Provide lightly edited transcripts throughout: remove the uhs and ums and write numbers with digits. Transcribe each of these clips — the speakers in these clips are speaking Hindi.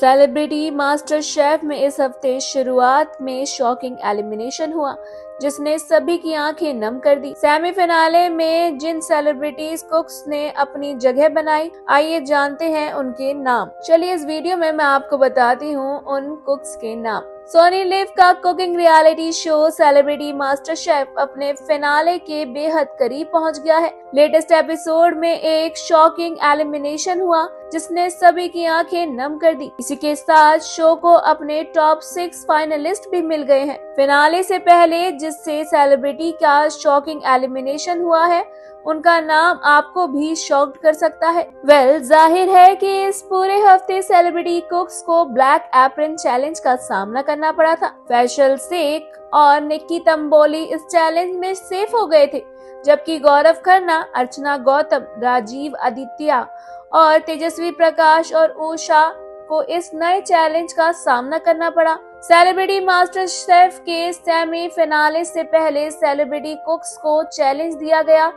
सेलिब्रिटी मास्टर शेफ में इस हफ्ते शुरुआत में शॉकिंग एलिमिनेशन हुआ, जिसने सभी की आंखें नम कर दी। सेमीफिनाले में जिन सेलिब्रिटीज कुक्स ने अपनी जगह बनाई, आइए जानते हैं उनके नाम। चलिए इस वीडियो में मैं आपको बताती हूँ उन कुक्स के नाम। सोनी लिव का cooking reality show celebrity master chef अपने फिनाले के बेहद करीब पहुंच गया है। लेटेस्ट एपिसोड में एक शॉकिंग एलिमिनेशन हुआ, जिसने सभी की आंखें नम कर दी। इसी के साथ शो को अपने टॉप 6 फाइनलिस्ट भी मिल गए हैं। फिनाले से पहले जिससे सेलिब्रिटी का शॉकिंग एलिमिनेशन हुआ है, उनका नाम आपको भी शॉक्ड कर सकता है। जाहिर है कि इस पूरे हफ्ते सेलिब्रिटी कुक्स को ब्लैक एप्रन चैलेंज का सामना करना पड़ा था। फैसल शेख और निक्की तंबोली इस चैलेंज में सेफ हो गए थे, जबकि गौरव खन्ना, अर्चना गौतम, राजीव आदित्य और तेजस्वी प्रकाश और उषा को इस नए चैलेंज का सामना करना पड़ा। सेलिब्रिटी मास्टर शेफ के सेमी फिनाले से पहले सेलिब्रिटी कुक्स को चैलेंज दिया गया,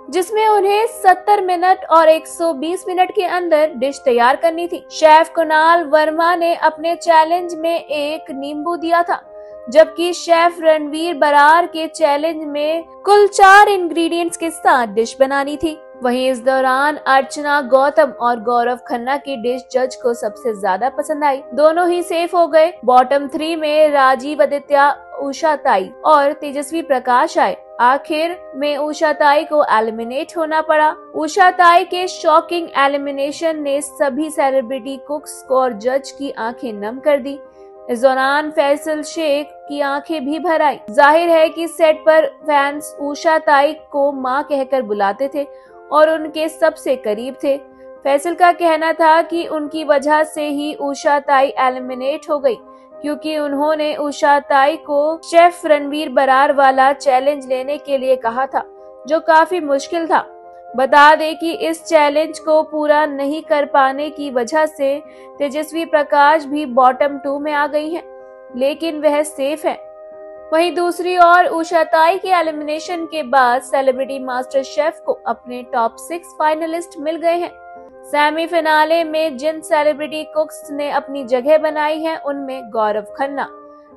जिसमें उन्हें 70 मिनट और 120 मिनट के अंदर डिश तैयार करनी थी। शेफ कुणाल वर्मा ने अपने चैलेंज में एक नींबू दिया था, जबकि शेफ रणवीर बरार के चैलेंज में कुल 4 इंग्रेडिएंट्स के साथ डिश बनानी थी। वहीं इस दौरान अर्चना गौतम और गौरव खन्ना की डिश जज को सबसे ज्यादा पसंद आई। दोनों ही सेफ हो गए। बॉटम 3 में राजीव आदित्य, उषा ताई और तेजस्वी प्रकाश आए। आखिर में उषा ताई को एलिमिनेट होना पड़ा। उषा ताई के शॉकिंग एलिमिनेशन ने सभी सेलिब्रिटी कुक्स को और जज की आंखें नम कर दी। इस दौरान फैसल शेख की आंखें भी भर आई। जाहिर है कि सेट पर फैंस उषा ताई को मां कहकर बुलाते थे और उनके सबसे करीब थे। फैसल का कहना था कि उनकी वजह से ही उषा ताई एलिमिनेट हो गई, क्योंकि उन्होंने उषा ताई को शेफ रणवीर बरार वाला चैलेंज लेने के लिए कहा था, जो काफी मुश्किल था। बता दें कि इस चैलेंज को पूरा नहीं कर पाने की वजह से तेजस्वी प्रकाश भी बॉटम 2 में आ गई हैं, लेकिन वह सेफ है। वहीं दूसरी ओर उषा ताई के एलिमिनेशन के बाद सेलिब्रिटी मास्टर शेफ को अपने टॉप 6 फाइनलिस्ट मिल गए हैं। सेमीफिनाले में जिन सेलिब्रिटी कुक्स ने अपनी जगह बनाई है, उनमें गौरव खन्ना,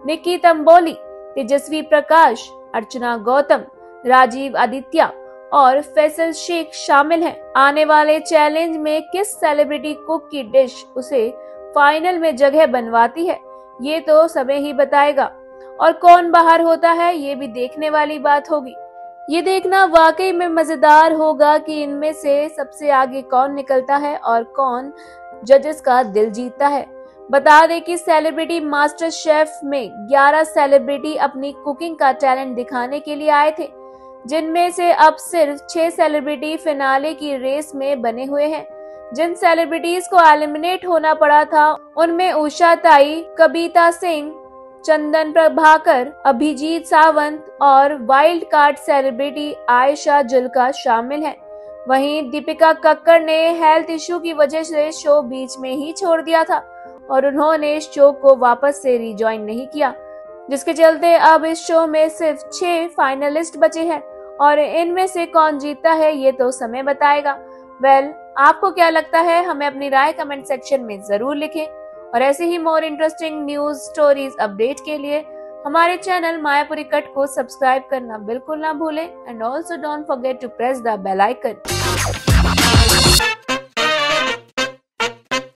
निक्की तंबोली, तेजस्वी प्रकाश, अर्चना गौतम, राजीव आदित्य और फैसल शेख शामिल हैं। आने वाले चैलेंज में किस सेलिब्रिटी कुक की डिश उसे फाइनल में जगह बनवाती है, ये तो समय ही बताएगा। और कौन बाहर होता है, ये भी देखने वाली बात होगी। ये देखना वाकई में मजेदार होगा कि इनमें से सबसे आगे कौन निकलता है और कौन जजेस का दिल जीतता है। बता दें कि सेलिब्रिटी मास्टर शेफ में 11 सेलिब्रिटी अपनी कुकिंग का टैलेंट दिखाने के लिए आए थे, जिनमें से अब सिर्फ 6 सेलिब्रिटी फिनाले की रेस में बने हुए हैं। जिन सेलिब्रिटीज को एलिमिनेट होना पड़ा था, उनमें उषा ताई, कविता सिंह, चंदन प्रभाकर, अभिजीत सावंत और wild card celebrity Ayesha Jhulka शामिल हैं। वहीं दीपिका कक्कड़ ने हेल्थ इशू की वजह से शो बीच में ही छोड़ दिया था और उन्होंने शो को वापस से रिजॉइन नहीं किया, जिसके चलते अब इस शो में सिर्फ 6 फाइनलिस्ट बचे हैं और इनमें से कौन जीतता है, ये तो समय बताएगा। आपको क्या लगता है? हमें अपनी राय कमेंट सेक्शन में जरूर लिखें और ऐसे ही more interesting news stories update के लिए हमारे चैनल मायापुरी कट को सब्सक्राइब करना बिल्कुल ना भूलें and also don't forget to press the bell icon.